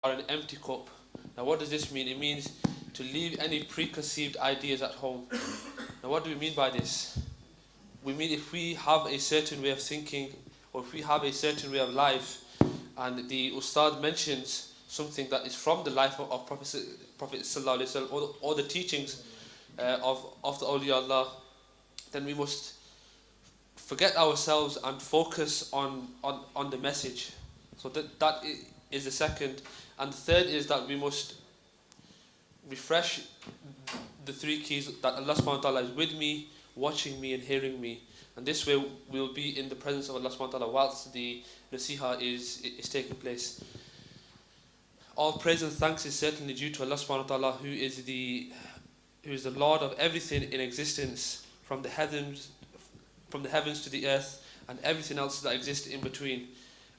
are an empty cup. Now what does this mean? It means to leave any preconceived ideas at home. Now what do we mean by this? We mean if we have a certain way of thinking, or if we have a certain way of life, and the Ustad mentions something that is from the life of Prophet Sallallahu Alaihi Wasallam, or the teachings of the awliya Allah, then we must forget ourselves and focus on the message. So that is the second. And the third is that we must refresh the three keys that Allah subhanahu wa ta'ala is with me, watching me and hearing me. And this way we'll be in the presence of Allah subhanahu wa ta'ala whilst the nasiha is taking place. All praise and thanks is certainly due to Allah subhanahu wa ta'ala, who is the Lord of everything in existence, from the heavens to the earth and everything else that exists in between.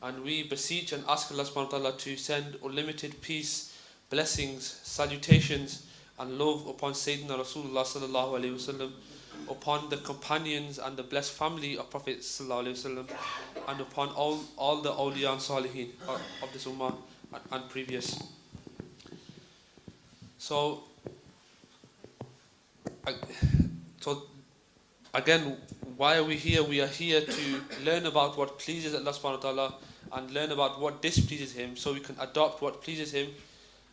And we beseech and ask Allah subhanahu wa ta'ala to send unlimited peace, blessings, salutations and love upon Sayyidina Rasulullah sallallahu alayhi wasallam, upon the companions and the blessed family of Prophet sallallahu alayhi wasallam, and upon all the awliya and salihin of this ummah and previous. So again, why are we here? We are here to learn about what pleases Allah subhanahu wa ta'ala and learn about what displeases Him, so we can adopt what pleases Him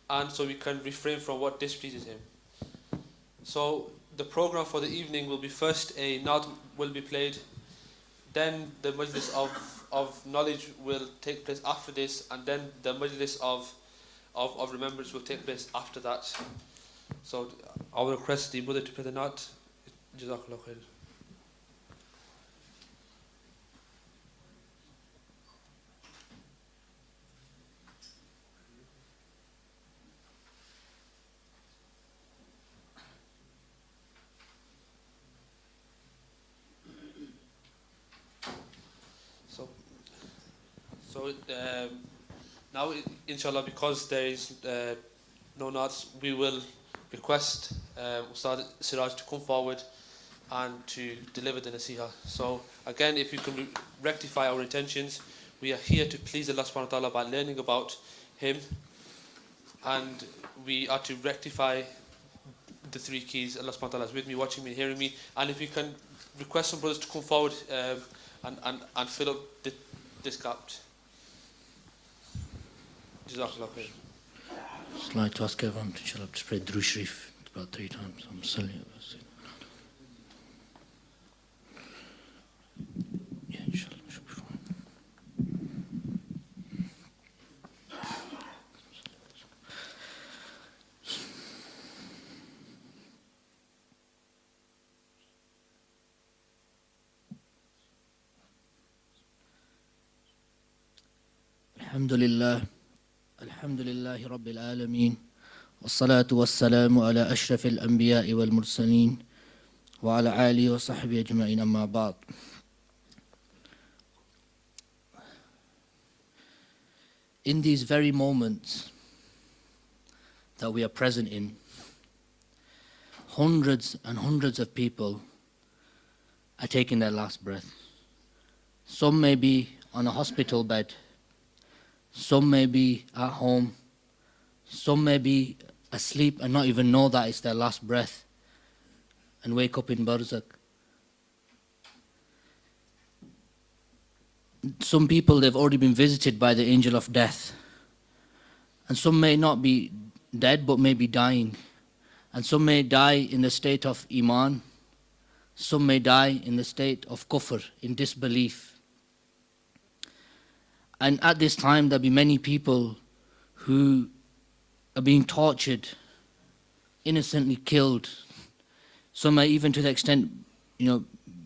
and so we can refrain from what displeases Him. So the program for the evening will be, first a naat will be played, then the majlis of knowledge will take place after this, and then the majlis of remembrance will take place after that. So I will request the brother to play the naat. Jazakallah khair. So now, inshallah, because there is no naats, we will request Ustad Siraj to come forward and to deliver the nasiha. So again, if you can rectify our intentions, we are here to please Allah subhanahu wa ta'ala by learning about Him, and we are to rectify the three keys. Allah subhanahu wa ta'ala is with me, watching me and hearing me. And if you can request some brothers to come forward and fill up this gap. Jazakallah khair. I'd like to ask everyone to spread Durood Sharif about 3 times. I'm sorry. Yeah, inshallah, should be fine. Alhamdulillah. الحمد لله رب العالمين والصلاة والسلام على أشرف الأنبياء والمرسلين وعلى آله وصحبه أجمعين أما بعد. In these very moments that we are present in, hundreds and hundreds of people are taking their last breath. Some may be on a hospital bed, some may be at home, some may be asleep and not even know that it's their last breath and wake up in barzakh. Some people, they've already been visited by the angel of death, and some may not be dead but may be dying, and some may die in the state of iman, some may die in the state of kufr, in disbelief. And at this time, there'll be many people who are being tortured, innocently killed. Some are even to the extent,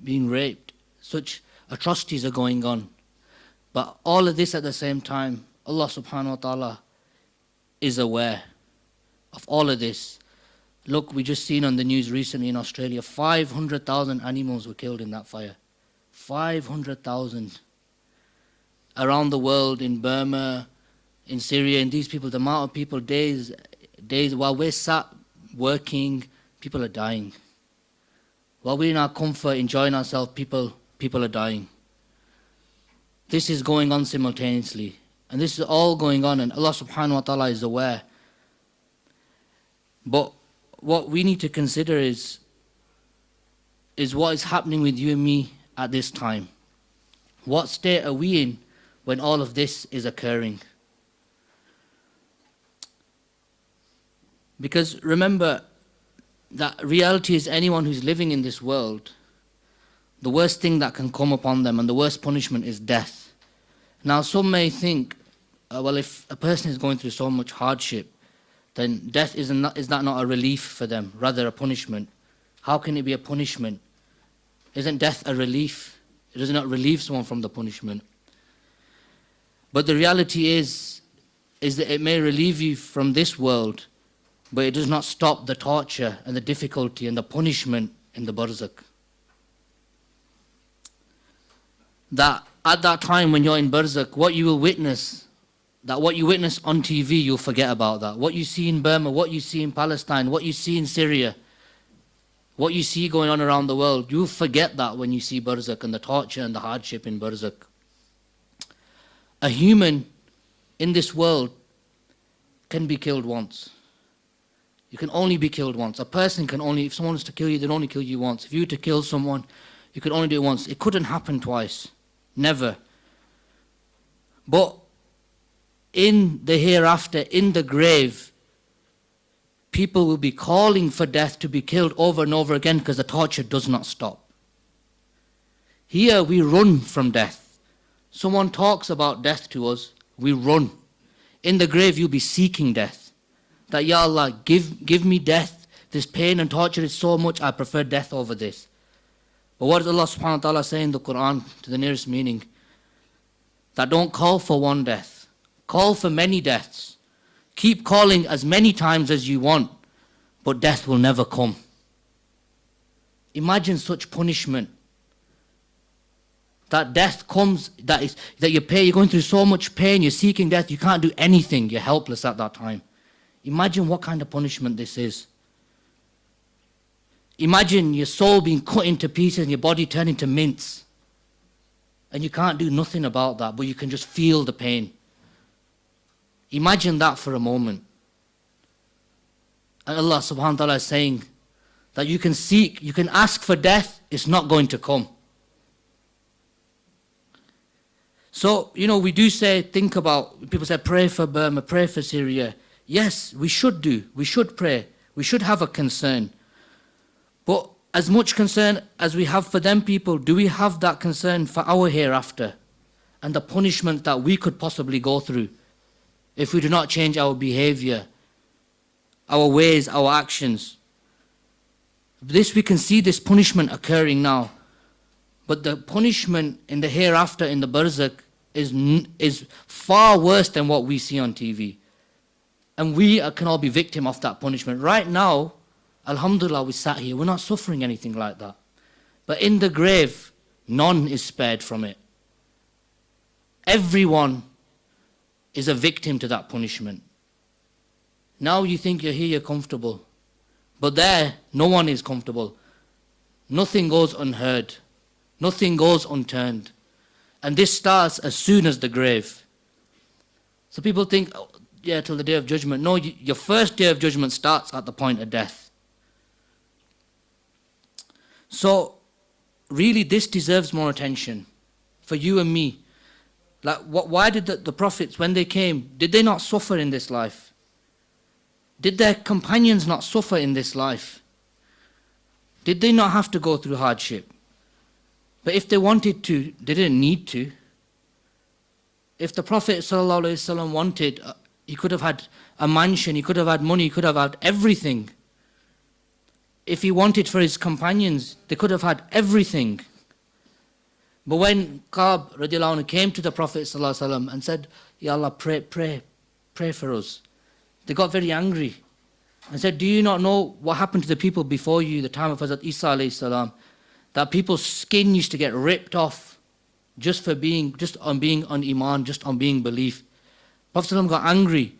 being raped. Such atrocities are going on. But all of this at the same time, Allah subhanahu wa ta'ala is aware of all of this. Look, we just seen on the news recently in Australia, 500,000 animals were killed in that fire. 500,000. Around the world, in Burma, in Syria, and these people, the amount of people, days, while we're sat working, people are dying. While we're in our comfort, enjoying ourselves, people are dying. This is going on simultaneously And this is all going on, and Allah subhanahu wa ta'ala is aware. But what we need to consider is what is happening with you and me at this time. What state are we in when all of this is occurring? Because remember that reality is anyone who's living in this world, the worst thing that can come upon them and the worst punishment is death. Now some may think, well, if a person is going through so much hardship, then death is that not a relief for them, rather a punishment? How can it be a punishment? Isn't death a relief? Does it not relieve someone from the punishment? But the reality is that it may relieve you from this world, but it does not stop the torture and the difficulty and the punishment in the barzakh. That at that time when you're in barzakh, what you will witness, that what you witness on TV, you'll forget about that. What you see in Burma, what you see in Palestine, what you see in Syria, what you see going on around the world, you'll forget that when you see barzakh and the torture and the hardship in barzakh. A human in this world can be killed once. You can only be killed once. A person can only, if someone was to kill you, they'd only kill you once. If you were to kill someone, you could only do it once. It couldn't happen twice. Never. But in the hereafter, in the grave, people will be calling for death to be killed over and over again because the torture does not stop. Here we run from death. Someone talks about death to us, we run. In the grave you'll be seeking death. That, Ya Allah, give me death. This pain and torture is so much, I prefer death over this. But what does Allah subhanahu wa ta'ala say in the Quran to the nearest meaning? That don't call for one death. Call for many deaths. Keep calling as many times as you want, but death will never come. Imagine such punishment. That death comes, that you're going through so much pain, you're seeking death, you can't do anything, you're helpless at that time. Imagine what kind of punishment this is. Imagine your soul being cut into pieces and your body turned into mince. And you can't do nothing about that, but you can just feel the pain. Imagine that for a moment. And Allah subhanahu wa ta'ala is saying that you can seek, you can ask for death, it's not going to come. So, we do say, think about, people say pray for Burma, pray for Syria. Yes, we should do. We should pray. We should have a concern. But as much concern as we have for them people, do we have that concern for our hereafter and the punishment that we could possibly go through if we do not change our behavior, our ways, our actions? This, we can see this punishment occurring now. But the punishment in the hereafter, in the barzakh, is far worse than what we see on TV. And we can all be victim of that punishment. Right now, alhamdulillah, we sat here, we're not suffering anything like that. But in the grave, none is spared from it. Everyone is a victim to that punishment. Now you think you're here, you're comfortable. But there, no one is comfortable. Nothing goes unheard. Nothing goes unturned. And this starts as soon as the grave. So people think, till the day of judgment. No, your first day of judgment starts at the point of death. So, really this deserves more attention for you and me. Like, why did the prophets, when they came, did they not suffer in this life? Did their companions not suffer in this life? Did they not have to go through hardship? But if they wanted to, they didn't need to. If the Prophet ﷺ wanted, he could have had a mansion, he could have had money, he could have had everything. If he wanted for his companions, they could have had everything. But when Ka'b radiallahu anhu came to the Prophet ﷺ and said, Ya Allah, pray for us, they got very angry and said, do you not know what happened to the people before you, the time of Hazrat Isa alayhi salam, that people's skin used to get ripped off just on being on Iman, just on being belief. Prophet ﷺ got angry.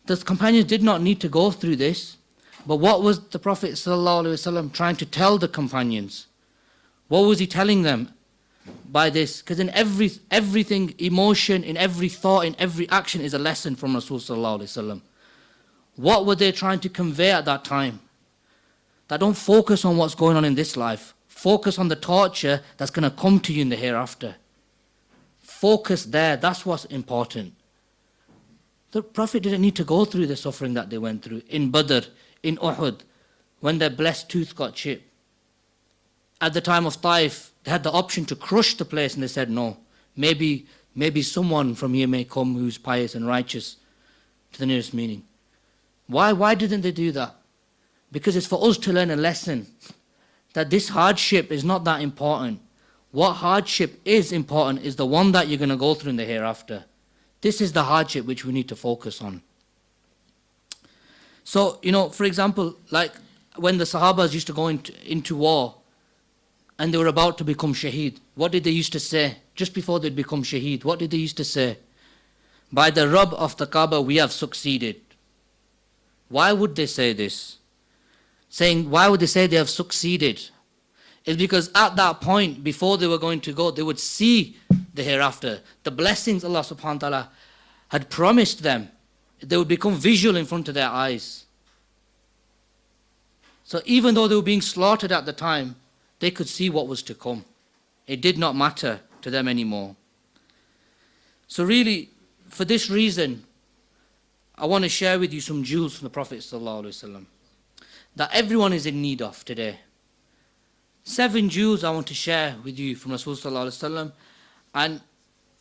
The companions did not need to go through this. But what was the Prophet ﷺ trying to tell the companions? What was he telling them? by this, because in everything, emotion, in every thought, in every action is a lesson from Rasul sallallahu alaihi wasallam. What were they trying to convey at that time? That don't focus on what's going on in this life. Focus on the torture that's going to come to you in the hereafter. Focus there. That's what's important. The Prophet didn't need to go through the suffering that they went through in Badr, in Uhud, when their blessed tooth got chipped. At the time of Taif, they had the option to crush the place, and they said no. Maybe someone from here may come who's pious and righteous, to the nearest meaning. Why didn't they do that? Because it's for us to learn a lesson that this hardship is not that important. What hardship is important is the one that you're going to go through in the hereafter. This is the hardship which we need to focus on. So, for example, like when the Sahabas used to go into war and they were about to become shaheed, what did they used to say? Just before they'd become shaheed, what did they used to say? By the Rabb of the Kaaba, we have succeeded. Why would they say this? Why would they say they have succeeded? It's because at that point, before they were going to go, they would see the hereafter. The blessings Allah subhanahu wa ta'ala had promised them. They would become visual in front of their eyes. So even though they were being slaughtered at the time, they could see what was to come. It did not matter to them anymore. So really, for this reason, I want to share with you some jewels from the Prophet ﷺ that everyone is in need of today. 7 jewels I want to share with you from Rasulullah ﷺ, and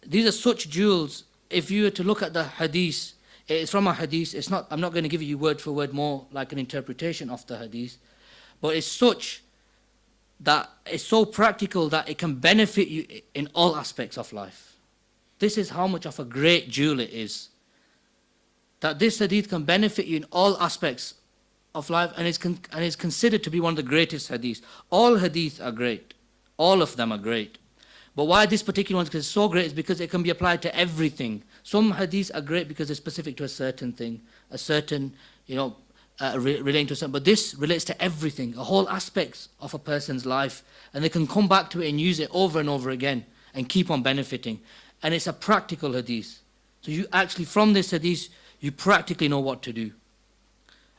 these are such jewels. If you were to look at the hadith, it's from a hadith. I'm not going to give you word for word, more like an interpretation of the hadith, but it's such that it's so practical that it can benefit you in all aspects of life. This is how much of a great jewel it is. That this hadith can benefit you in all aspects of life, and it's considered to be one of the greatest hadiths. All hadiths are great. All of them are great. But why this particular one is so great is because it can be applied to everything. Some hadiths are great because they're specific to a certain thing, a certain, relating to something. But this relates to everything, a whole aspects of a person's life. And they can come back to it and use it over and over again and keep on benefiting. And it's a practical hadith. So you actually, from this hadith, you practically know what to do.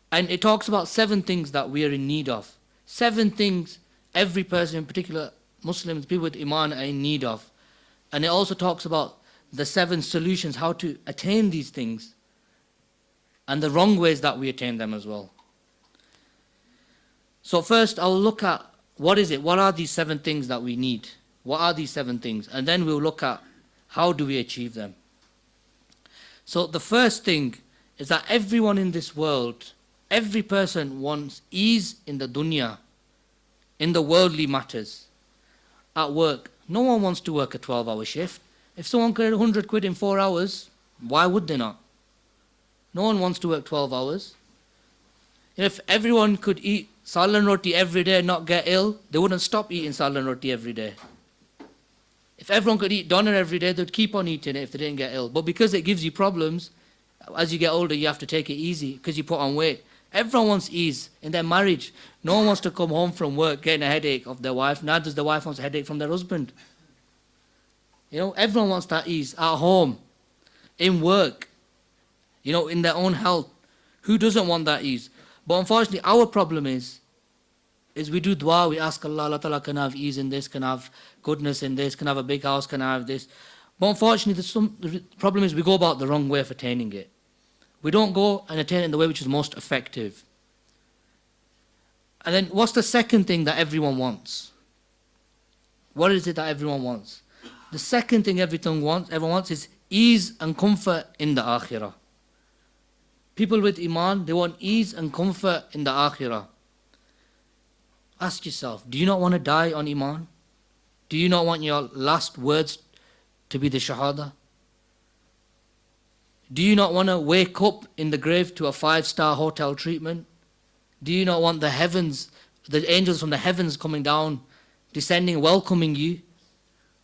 And it talks about 7 things that we are in need of. 7 things every person, in particular Muslims, people with Iman, are in need of. And it also talks about the 7 solutions, how to attain these things, and the wrong ways that we attain them as well. So first I'll look at what is it, what are these 7 things that we need? What are these 7 things? And then we'll look at how do we achieve them. So the first thing is that everyone in this world, every person wants ease in the dunya, in the worldly matters. At work, no one wants to work a 12-hour shift. If someone could get 100 quid in 4 hours, why would they not? No one wants to work 12 hours. If everyone could eat sal and roti every day and not get ill, they wouldn't stop eating sal and roti every day. If everyone could eat doner every day, they'd keep on eating it if they didn't get ill. But because it gives you problems, as you get older, you have to take it easy because you put on weight. Everyone wants ease in their marriage. No one wants to come home from work getting a headache of their wife. Neither does the wife want a headache from their husband. Everyone wants that ease at home, in work, in their own health. Who doesn't want that ease? But unfortunately, our problem is we do dua, we ask Allah Ta'ala, can I have ease in this, can I have goodness in this, can I have a big house, can I have this? But unfortunately, the problem is we go about the wrong way of attaining it. We don't go and attain it in the way which is most effective. And then what's the second thing that everyone wants? What is it that everyone wants? The second thing everyone wants is ease and comfort in the akhirah. People with Iman, they want ease and comfort in the akhirah. Ask yourself, do you not want to die on Iman? Do you not want your last words to be the shahada? Do you not want to wake up in the grave to a 5-star hotel treatment? Do you not want the heavens, the angels from the heavens coming down, descending, welcoming you?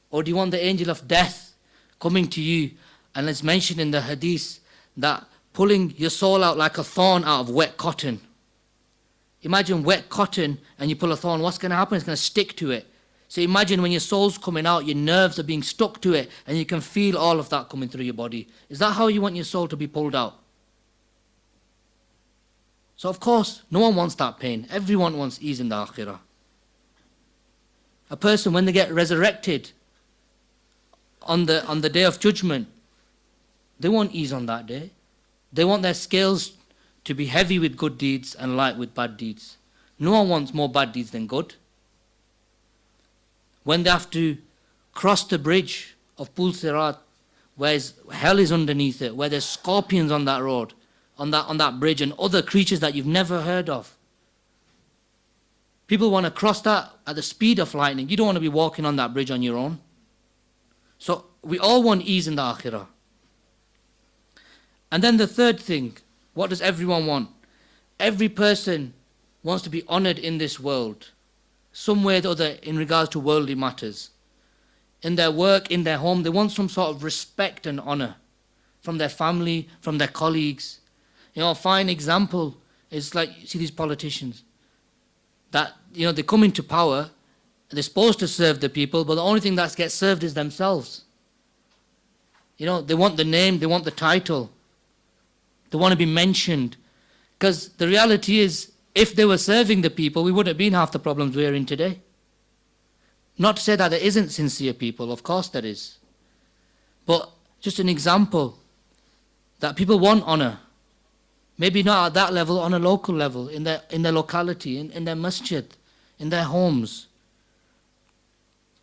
Or do you want the angel of death coming to you? And it's mentioned in the hadith that pulling your soul out like a thorn out of wet cotton. Imagine wet cotton and you pull a thorn, what's going to happen? It's going to stick to it. So imagine when your soul's coming out, your nerves are being stuck to it, and you can feel all of that coming through your body. Is that how you want your soul to be pulled out? So of course, no one wants that pain. Everyone wants ease in the akhirah. A person, when they get resurrected on the day of judgment, they want ease on that day. They want their scales to be heavy with good deeds and light with bad deeds. No one wants more bad deeds than good. When they have to cross the bridge of Pul Sirat, where hell is underneath it, where there's scorpions on that road, on that bridge, and other creatures that you've never heard of. People want to cross that at the speed of lightning. You don't want to be walking on that bridge on your own. So we all want ease in the akhirah. And then the third thing, what does everyone want? Every person wants to be honored in this world, some way or the other, in regards to worldly matters. In their work, in their home, they want some sort of respect and honor from their family, from their colleagues. You know, a fine example is like, you see these politicians that, you know, they come into power, they're supposed to serve the people, but the only thing that gets served is themselves. You know, they want the name, they want the title, they want to be mentioned. Because the reality is, if they were serving the people, we wouldn't have been half the problems we're in today. Not to say that there isn't sincere people, of course there is. But just an example, that people want honor. Maybe not at that level, on a local level, in their locality, in their masjid, in their homes.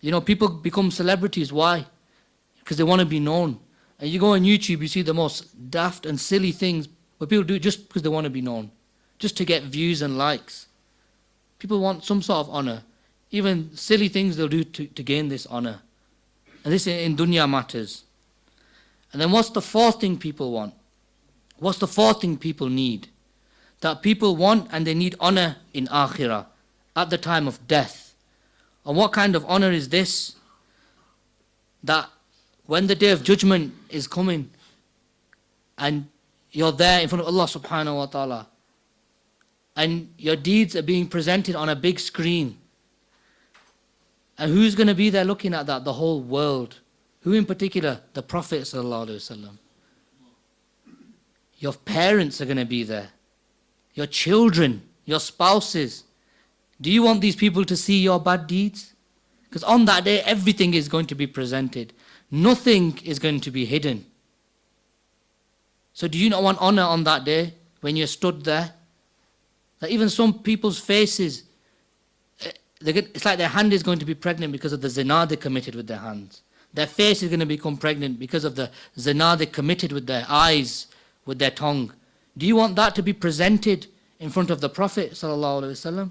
You know, people become celebrities. Why? Because they want to be known. And you go on YouTube, you see the most daft and silly things, but people do it just because they want to be known, just to get views and likes. People want some sort of honor. Even silly things they'll do to gain this honor. And this in dunya matters. And then what's the fourth thing people want? What's the fourth thing people need? That people want and they need honor in akhirah, at the time of death. And what kind of honor is this? That when the day of judgment is coming and you're there in front of Allah subhanahu wa ta'ala and your deeds are being presented on a big screen, and who's going to be there looking at that? The whole world. Who in particular? The Prophet sallallahu alaihi wasallam. Your parents are going to be there. Your children, your spouses. Do you want these people to see your bad deeds? Because on that day, everything is going to be presented. Nothing is going to be hidden. So do you not want honor on that day when you're stood there? That even some people's faces, it's like their hand is going to be pregnant because of the zina they committed with their hands. Their face is going to become pregnant because of the zina they committed with their eyes, with their tongue. Do you want that to be presented in front of the Prophet sallallahu alaihi wasallam?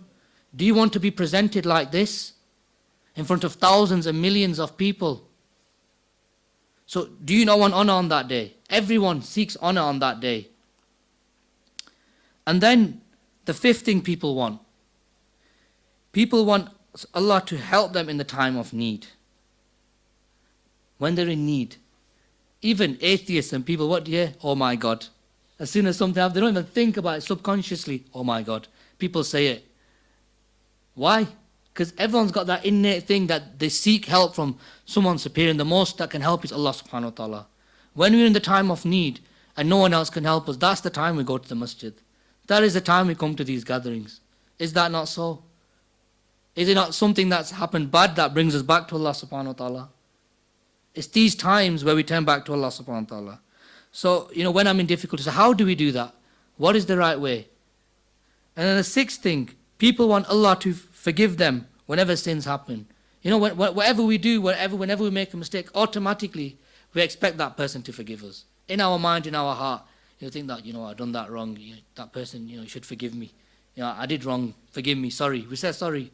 Do you want to be presented like this in front of thousands and millions of people? So do you not want honor on that day? Everyone seeks honor on that day. And then the fifth thing people want. People want Allah to help them in the time of need. When they're in need. Even atheists and people, what do you hear? Oh my God. As soon as something happens, they don't even think about it subconsciously. Oh my God. People say it. Why? Because everyone's got that innate thing that they seek help from someone superior, and the most that can help is Allah subhanahu wa ta'ala. When we're in the time of need and no one else can help us, that's the time we go to the masjid. That is the time we come to these gatherings. Is that not so? Is it not something that's happened bad that brings us back to Allah subhanahu wa ta'ala? It's these times where we turn back to Allah subhanahu wa ta'ala. So, you know, when I'm in difficulty, so how do we do that? What is the right way? And then the sixth thing, people want Allah to forgive them whenever sins happen. You know, whatever we do, whenever we make a mistake, automatically we expect that person to forgive us. In our mind, in our heart, you think that, you know, I've done that wrong. That person, you know, should forgive me. You know, I did wrong. Forgive me. Sorry. We say sorry.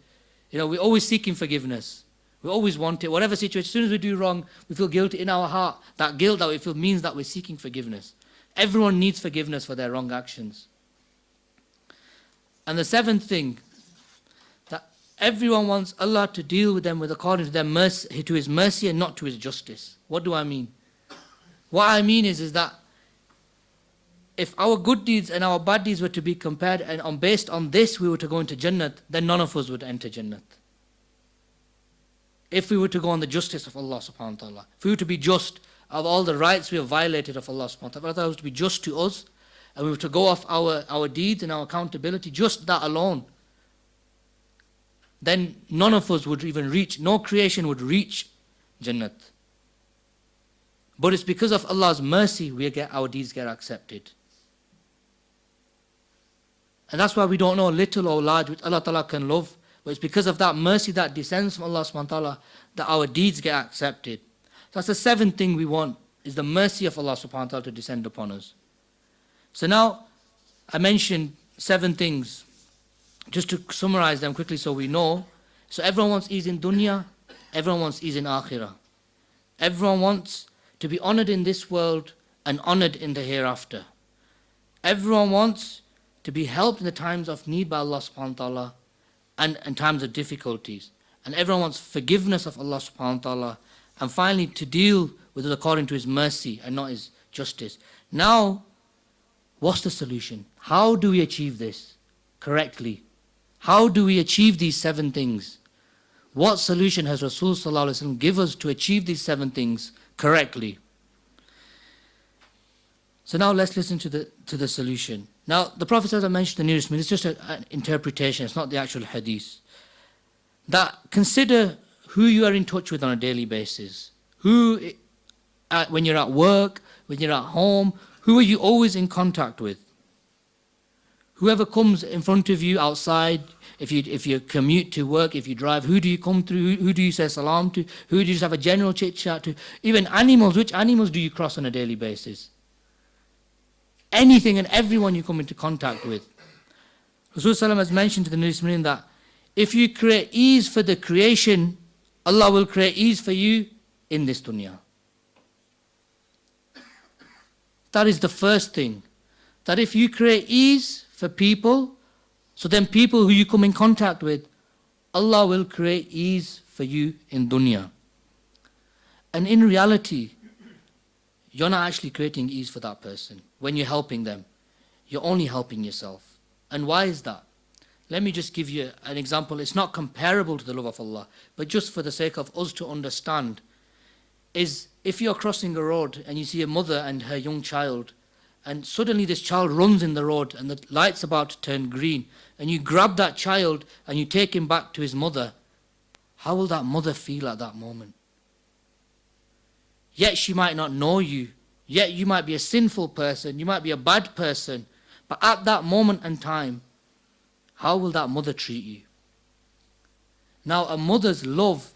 You know, we're always seeking forgiveness. We always want it. Whatever situation, as soon as we do wrong, we feel guilty in our heart. That guilt that we feel means that we're seeking forgiveness. Everyone needs forgiveness for their wrong actions. And the seventh thing, that everyone wants Allah to deal with them according to their mercy, to His mercy and not to His justice. What do I mean? What I mean is that if our good deeds and our bad deeds were to be compared, and based on this we were to go into Jannat, then none of us would enter Jannat. if we were to go on the justice of Allah subhanahu wa ta'ala, if we were to be just of all the rights we have violated of Allah subhanahu wa ta'ala, if Allah was to be just to us, and we were to go off our deeds and our accountability, just that alone, then none of us would even reach, no creation would reach Jannat. But it's because of Allah's mercy our deeds get accepted. And that's why we don't know little or large which Allah Ta'ala can love. But it's because of that mercy that descends from Allah subhanahu wa ta'ala that our deeds get accepted. So that's the seventh thing we want, is the mercy of Allah subhanahu wa ta'ala to descend upon us. So now, I mentioned 7 things, just to summarize them quickly so we know. So everyone wants ease in dunya, everyone wants ease in akhirah. Everyone wants to be honored in this world and honored in the hereafter. Everyone wants to be helped in the times of need by Allah subhanahu wa ta'ala and in times of difficulties. And everyone wants forgiveness of Allah subhanahu wa ta'ala, and finally to deal with it according to His mercy and not His justice. Now, what's the solution? How do we achieve this correctly? How do we achieve these 7 things? What solution has Rasul sallallahu alaihi wasallam give us to achieve these 7 things correctly? So now let's listen to the solution. Now, the Prophet ﷺ mentioned the nearest mean. It's just an interpretation. It's not the actual hadith. That consider who you are in touch with on a daily basis. When you're at work, when you're at home, who are you always in contact with? Whoever comes in front of you outside, if you commute to work, if you drive, who do you come through? Who do you say salam to? Who do you just have a general chit chat to? Even animals, which animals do you cross on a daily basis? Anything and everyone you come into contact with. Rasulullah has mentioned to the Muslimin that if you create ease for the creation, Allah will create ease for you in this dunya. That is the first thing. That if you create ease for people, so then people who you come in contact with, Allah will create ease for you in dunya. And in reality, you're not actually creating ease for that person. When you're helping them, you're only helping yourself. And why is that? Let me just give you an example. It's not comparable to the love of Allah, but just for the sake of us to understand, is if you're crossing a road and you see a mother and her young child, and suddenly this child runs in the road and the light's about to turn green, and you grab that child and you take him back to his mother, how will that mother feel at that moment? Yet she might not know you. Yet you might be a sinful person. You might be a bad person. But at that moment and time, how will that mother treat you? Now, a mother's love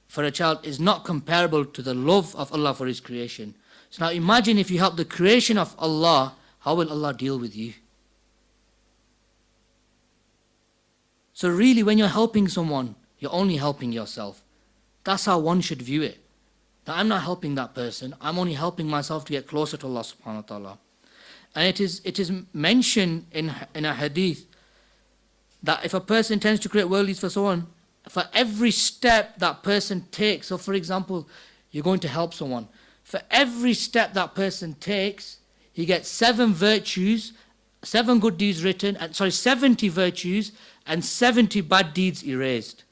for a child is not comparable to the love of Allah for His creation. So now imagine if you help the creation of Allah, how will Allah deal with you? So really, when you're helping someone, you're only helping yourself. That's how one should view it. That I'm not helping that person, I'm only helping myself to get closer to Allah subhanahu wa ta'ala. And it is mentioned in a hadith that if a person intends to create world ease for someone, for every step that person takes, so for example, you're going to help someone, for every step that person takes, he gets 7 virtues, 7 good deeds written, 70 virtues and 70 bad deeds erased.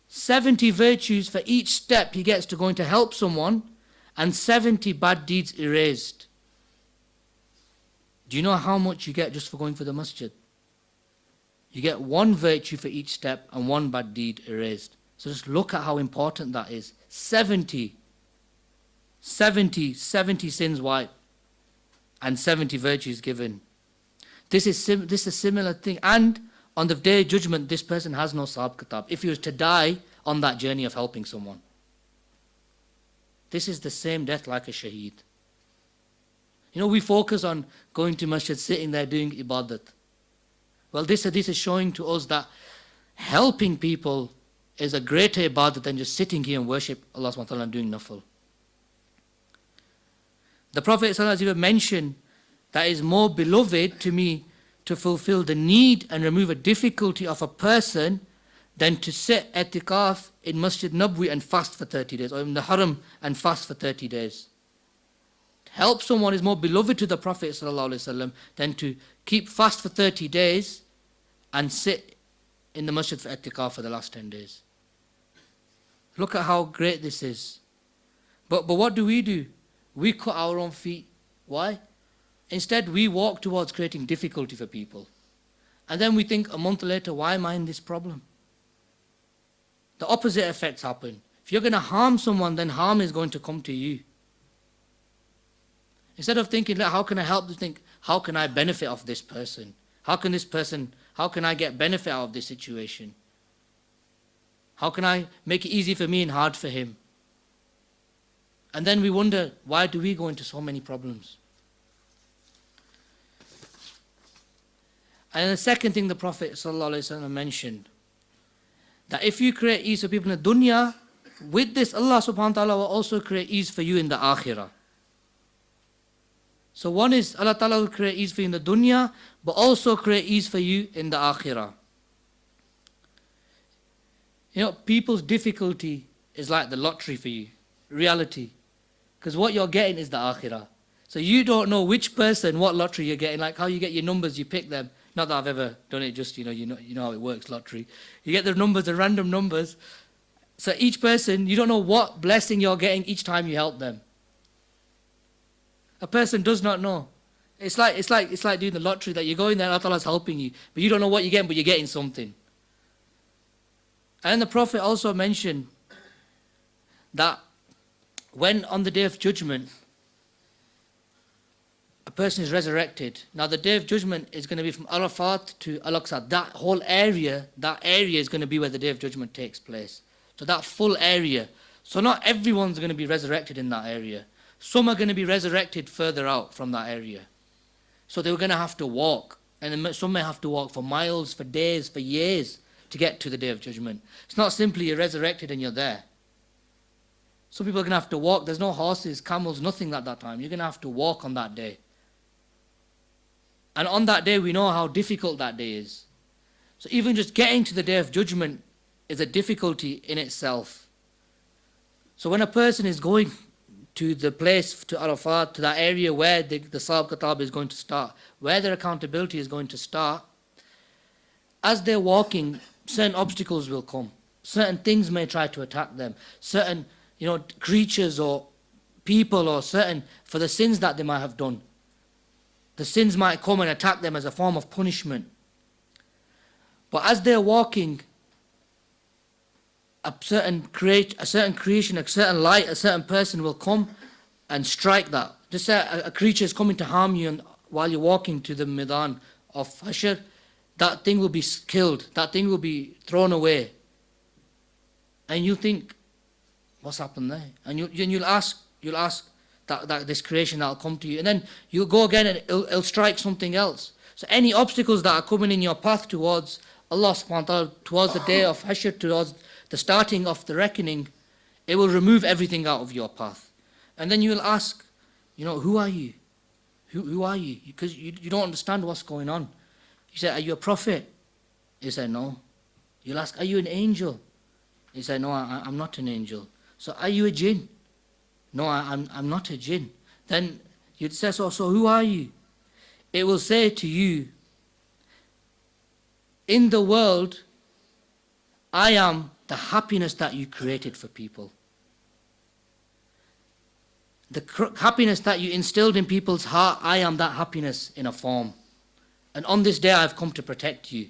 70 virtues for each step he gets to going to help someone, and 70 bad deeds erased. Do you know how much you get just for going for the masjid? You get 1 virtue for each step and 1 bad deed erased. So just look at how important that is. 70 sins wiped and 70 virtues given. This is a similar thing. And on the day of judgment, this person has no sahab kitab if he was to die on that journey of helping someone. This is the same death like a shaheed. You know, we focus on going to masjid, sitting there doing ibadat. Well, this is showing to us that helping people is a greater ibadat than just sitting here and worship Allah subhanahu wa ta'ala and doing nafil. The Prophet sallallahu alaihi wasallam mentioned that it is more beloved to me to fulfill the need and remove a difficulty of a person than to sit i'tikaf in Masjid Nabwi and fast for 30 days, or in the Haram and fast for 30 days. To help someone is more beloved to the Prophet ﷺ than to keep fast for 30 days and sit in the Masjid for i'tikaf for the last 10 days. Look at how great this is. But what do? We cut our own feet. Why? Instead, we walk towards creating difficulty for people. And then we think a month later, why am I in this problem? The opposite effects happen. If you're going to harm someone, then harm is going to come to you. Instead of thinking, how can I help? Think, how can I benefit of this person? How can I get benefit out of this situation? How can I make it easy for me and hard for him? And then we wonder, why do we go into so many problems? And the second thing the Prophet ﷺ mentioned, that if you create ease for people in the dunya, with this Allah subhanahu wa ta'ala will also create ease for you in the akhirah. So one is Allah ta'ala will create ease for you in the dunya, but also create ease for you in the akhirah. People's difficulty is like the lottery for you, reality. Because what you're getting is the akhirah. So you don't know which person, what lottery you're getting, like how you get your numbers, you pick them. Not that I've ever done it, just, you know how it works, lottery. You get the numbers, the random numbers. So each person, you don't know what blessing you're getting each time you help them. A person does not know. It's like doing the lottery, that you're going there and Allah Ta'ala's helping you, but you don't know what you're getting, but you're getting something. And the Prophet also mentioned that when on the Day of Judgment, a person is resurrected. Now the Day of Judgment is going to be from Arafat to Al-Aqsa. That whole area, is going to be where the Day of Judgment takes place. So that full area. So not everyone's going to be resurrected in that area. Some are going to be resurrected further out from that area. So they're going to have to walk. And some may have to walk for miles, for days, for years to get to the Day of Judgment. It's not simply you're resurrected and you're there. Some people are going to have to walk. There's no horses, camels, nothing at that time. You're going to have to walk on that day. And on that day, we know how difficult that day is. So even just getting to the Day of Judgment is a difficulty in itself. So when a person is going to the place, to Arafat, to that area where the Sahab Kitab is going to start, where their accountability is going to start, as they're walking, certain obstacles will come. Certain things may try to attack them. Certain, creatures or people or for the sins that they might have done. The sins might come and attack them as a form of punishment. But as they're walking, a certain creation, a certain light, a certain person will come and strike that. Just say a creature is coming to harm you while you're walking to the Midan of Hashr, that thing will be killed, that thing will be thrown away. And you think, what's happened there? And you'll ask that this creation that will come to you. And then you'll go again and it'll strike something else. So any obstacles that are coming in your path towards Allah subhanahu wa ta'ala, towards the day of Hashr, towards the starting of the reckoning, it will remove everything out of your path. And then you will ask, who are you? Who are you? Because you don't understand what's going on. You say, are you a prophet? You say, no. You'll ask, are you an angel? You say, no, I'm not an angel. So are you a jinn? No, I'm not a jinn. Then you'd say, so who are you? It will say to you, in the world, I am the happiness that you created for people. The happiness that you instilled in people's heart, I am that happiness in a form. And on this day I've come to protect you.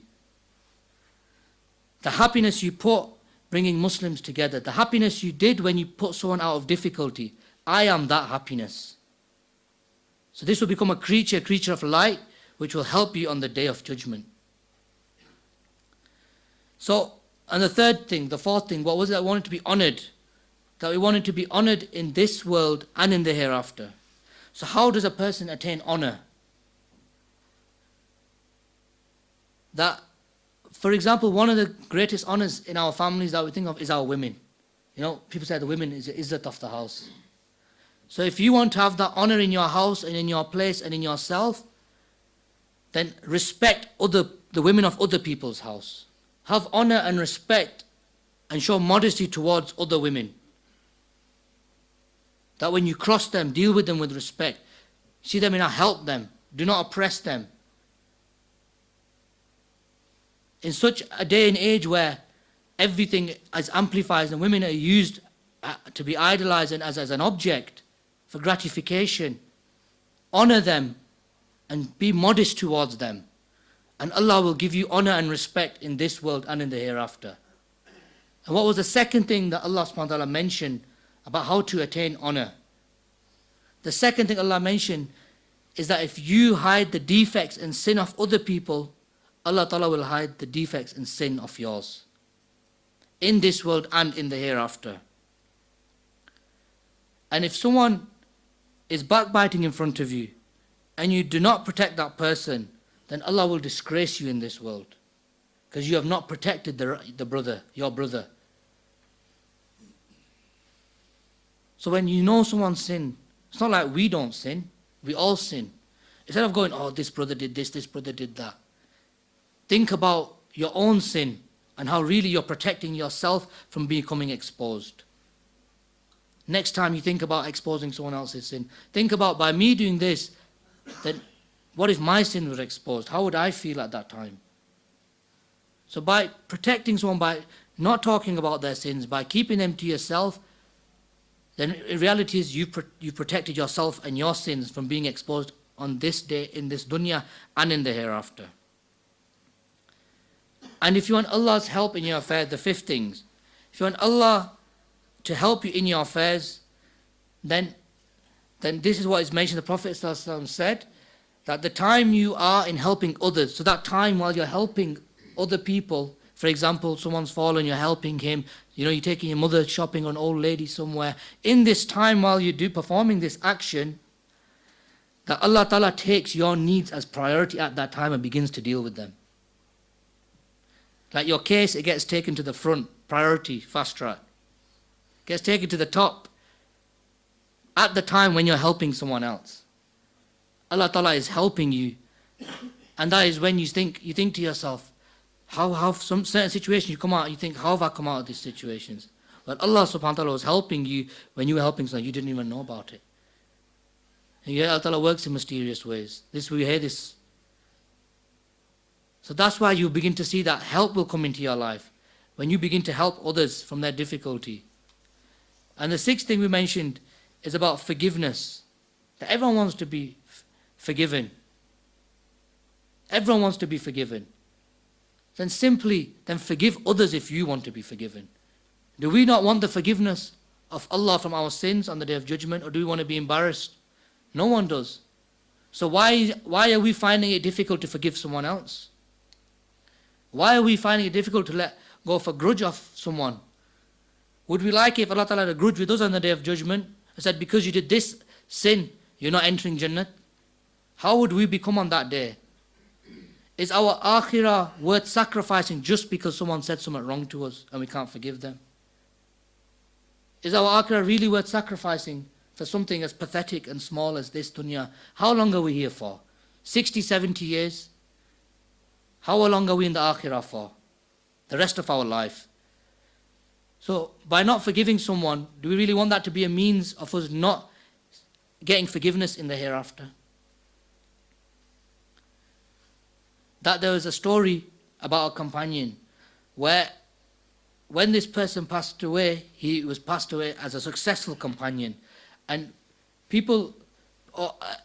The happiness you put bringing Muslims together, the happiness you did when you put someone out of difficulty, I am that happiness. So this will become a creature of light, which will help you on the Day of Judgment. So, and the fourth thing, what was it? I wanted to be honored. That we wanted to be honored in this world and in the hereafter. So how does a person attain honor? That, for example, one of the greatest honors in our families that we think of is our women. People say the women is the izzat of the house. So if you want to have that honor in your house and in your place and in yourself, then respect the women of other people's house. Have honor and respect and show modesty towards other women. That when you cross them, deal with them with respect. See them and help them. Do not oppress them. In such a day and age where everything is amplified and women are used to be idolized and as an object for gratification. Honor them and be modest towards them. And Allah will give you honor and respect in this world and in the hereafter. And what was the second thing that Allah subhanahu wa ta'ala mentioned about how to attain honor? The second thing Allah mentioned is that if you hide the defects and sin of other people, Allah ta'ala will hide the defects and sin of yours. In this world and in the hereafter. And if someone is backbiting in front of you, and you do not protect that person, then Allah will disgrace you in this world. Because you have not protected the brother, your brother. So when you know someone sin, it's not like we don't sin, we all sin. Instead of going, oh, this brother did this brother did that. Think about your own sin and how really you're protecting yourself from becoming exposed. Next time you think about exposing someone else's sin, think about, by me doing this, then what if my sin was exposed? How would I feel at that time? So by protecting someone, by not talking about their sins, by keeping them to yourself, then in reality is you protected yourself and your sins from being exposed on this day, in this dunya and in the hereafter. And if you want Allah's help in your affairs, the fifth things, if you want Allah to help you in your affairs, then this is what is mentioned. The Prophet ﷺ said that the time you are in helping others, so that time while you're helping other people, for example, someone's fallen, you're helping him, you're taking your mother shopping or an old lady somewhere, in this time while you performing this action, that Allah Ta'ala takes your needs as priority at that time and begins to deal with them. Like your case, it gets taken to the front, priority, fast track. Gets taken to the top at the time when you're helping someone else. Allah Ta'ala is helping you. And that is when you think to yourself, how some certain situations you come out, you think, how have I come out of these situations? But Allah subhanahu wa ta'ala was helping you when you were helping someone, you didn't even know about it. And yet Allah Ta'ala works in mysterious ways. We hear this. So that's why you begin to see that help will come into your life when you begin to help others from their difficulty. And the sixth thing we mentioned is about forgiveness. That everyone wants to be forgiven. Everyone wants to be forgiven. Then forgive others if you want to be forgiven. Do we not want the forgiveness of Allah from our sins on the Day of Judgment, or do we want to be embarrassed? No one does. So why are we finding it difficult to forgive someone else? Why are we finding it difficult to let go of a grudge of someone? Would we like it if Allah Ta'ala had a grudge with us on the Day of Judgment and said, because you did this sin, you're not entering Jannah? How would we become on that day? Is our akhirah worth sacrificing just because someone said something wrong to us and we can't forgive them? Is our akhirah really worth sacrificing for something as pathetic and small as this dunya? How long are we here for? 60, 70 years? How long are we in the akhirah for? The rest of our life. So by not forgiving someone, do we really want that to be a means of us not getting forgiveness in the hereafter? That there was a story about a companion where when this person passed away, he was passed away as a successful companion. And people,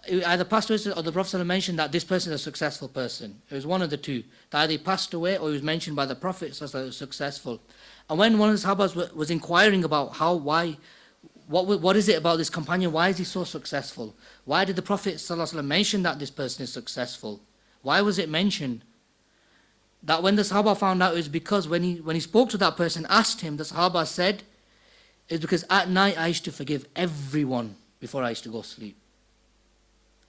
either passed away or the Prophet mentioned that this person is a successful person. It was one of the two. That either he passed away or he was mentioned by the Prophet as successful. And when one of the Sahabas was inquiring about what is it about this companion? Why is he so successful? Why did the Prophet mention that this person is successful? Why was it mentioned? That when the Sahaba found out, it was because when he spoke to that person, asked him, the Sahaba said, it's because at night I used to forgive everyone before I used to go sleep.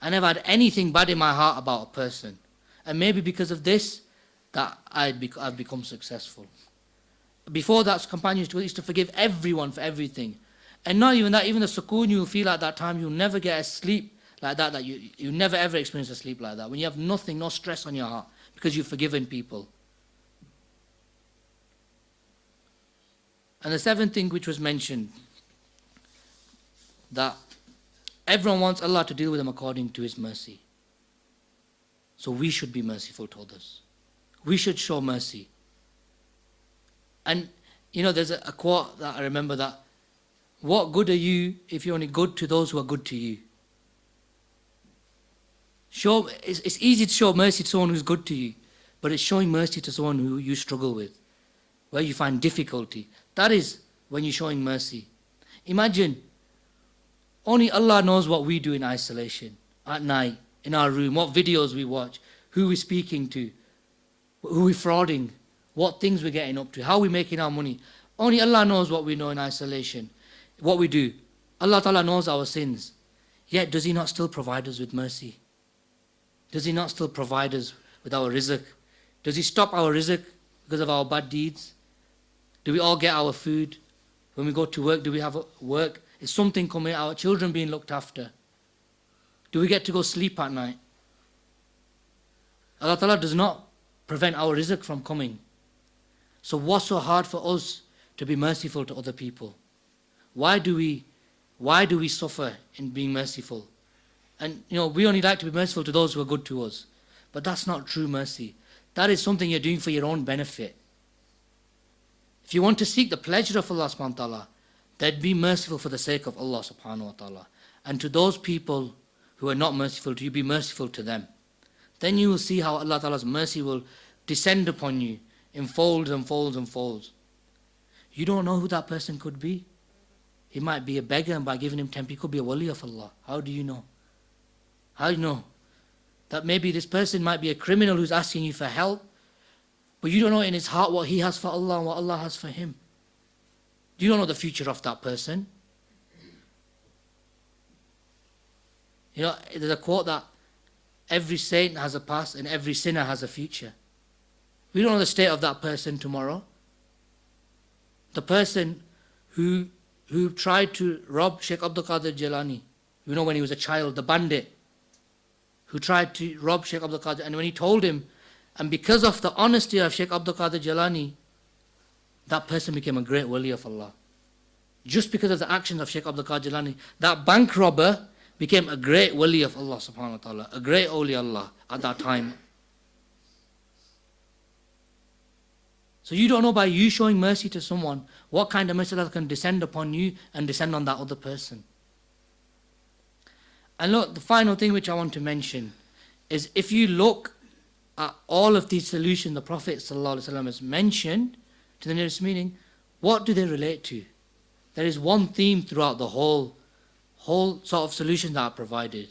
I never had anything bad in my heart about a person. And maybe because of this, that I've become successful. Before that, companions used to forgive everyone for everything. And not even that, even the sukoon you'll feel at that time, you'll never get a sleep like that you never ever experience a sleep like that. When you have nothing, no stress on your heart, because you've forgiven people. And the seventh thing which was mentioned, that everyone wants Allah to deal with them according to His mercy. So we should be merciful to others. We should show mercy. And there's a quote that I remember that, what good are you if you're only good to those who are good to you? It's easy to show mercy to someone who's good to you, but it's showing mercy to someone who you struggle with, where you find difficulty. That is when you're showing mercy. Imagine, only Allah knows what we do in isolation, at night, in our room, what videos we watch, who we're speaking to, who we're frauding, what things we're getting up to, how we're making our money. Only Allah knows what we know in isolation, what we do. Allah Ta'ala knows our sins. Yet does He not still provide us with mercy? Does He not still provide us with our rizq? Does He stop our rizq because of our bad deeds? Do we all get our food? When we go to work, do we have work? Is something coming, our children being looked after? Do we get to go sleep at night? Allah Ta'ala does not prevent our rizq from coming. So what's so hard for us to be merciful to other people? Why do we suffer in being merciful? And we only like to be merciful to those who are good to us. But that's not true mercy. That is something you're doing for your own benefit. If you want to seek the pleasure of Allah subhanahu wa ta'ala, then be merciful for the sake of Allah subhanahu wa ta'ala. And to those people who are not merciful to you, be merciful to them. Then you will see how Allah Ta'ala's mercy will descend upon you in folds and folds and folds. You don't know who that person could be. He might be a beggar, and by giving him 10, he could be a wali of Allah. How do you know? How do you know? That maybe this person might be a criminal who's asking you for help, but you don't know in his heart what he has for Allah and what Allah has for him. You don't know the future of that person. There's a quote that every saint has a past and every sinner has a future. We don't know the state of that person tomorrow. The person who tried to rob Sheikh Abdul Qadir Jilani, when he was a child, the bandit, who tried to rob Sheikh Abdul Qadir, and when he told him, and because of the honesty of Sheikh Abdul Qadir Jilani, that person became a great wali of Allah. Just because of the actions of Sheikh Abdul Qadir Jilani, that bank robber became a great wali of Allah subhanahu wa ta'ala, a great awliya Allah at that time. So you don't know, by you showing mercy to someone, what kind of mercy Allah can descend upon you and descend on that other person. And look, the final thing which I want to mention is, if you look at all of these solutions the Prophet ﷺ has mentioned to the nearest meaning, what do they relate to? There is one theme throughout the whole sort of solutions that are provided.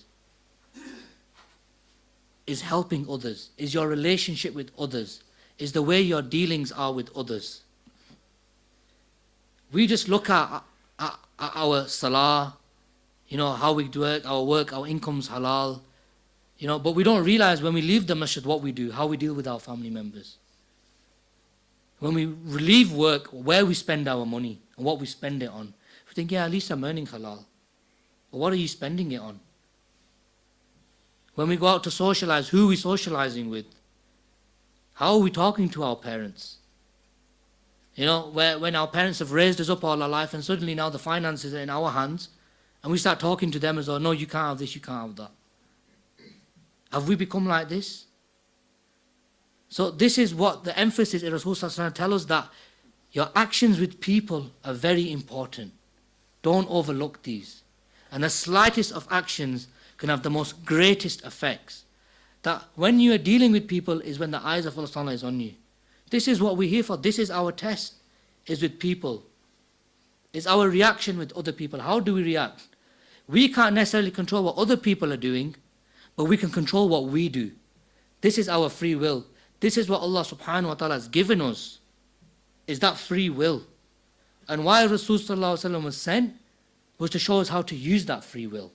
Is helping others, is your relationship with others, is the way your dealings are with others. We just look at our salah, how we do it, our work, our income's halal, but we don't realize when we leave the masjid what we do, how we deal with our family members. When we leave work, where we spend our money and what we spend it on. We think, at least I'm earning halal. But what are you spending it on? When we go out to socialize, who are we socializing with? How are we talking to our parents? When our parents have raised us up all our life and suddenly now the finances are in our hands and we start talking to them as though, no, you can't have this, you can't have that. Have we become like this? So this is what the emphasis in Rasulullah is trying to tell us, that your actions with people are very important. Don't overlook these. And the slightest of actions can have the most greatest effects. That when you are dealing with people is when the eyes of Allah is on you. This is what we're here for. This is our test, is with people. It's our reaction with other people. How do we react? We can't necessarily control what other people are doing, but we can control what we do. This is our free will. This is what Allah subhanahu wa ta'ala has given us, is that free will. And why Rasulullah was sent was to show us how to use that free will.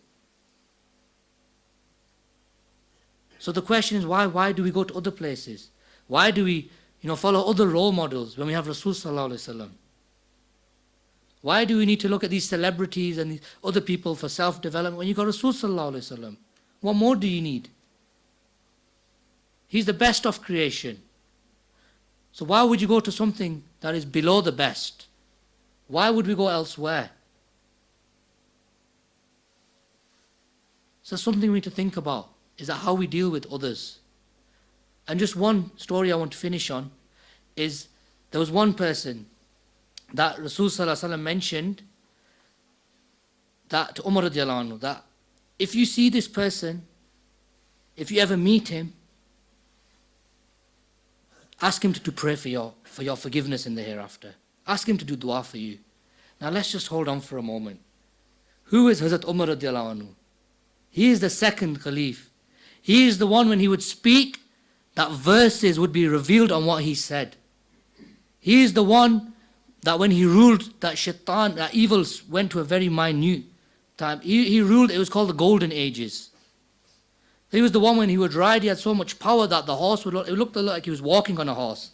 So the question is, why do we go to other places? Why do we follow other role models when we have Rasulullah? Why do we need to look at these celebrities and these other people for self-development when you got Rasulullah? What more do you need? He's the best of creation. So why would you go to something that is below the best? Why would we go elsewhere? So something we need to think about is that how we deal with others. And just one story I want to finish on is There was one person that Rasul Sallallahu Alaihi Wasallam mentioned that to Umar radiallahu anhu, that if you see this person, if you ever meet him, ask him to pray for your forgiveness in the hereafter. Ask him to do dua for you. Now let's just hold on for a moment. Who is Hazrat Umar radiallahu anhu? He is the second Khalif. He is the one, when he would speak, that verses would be revealed on what he said. He is the one that when he ruled, that shaitan, that evils went to a very minute time. He ruled, it was called the Golden Ages. He was the one, when he would ride, he had so much power that the horse would look, it looked like he was walking on a horse.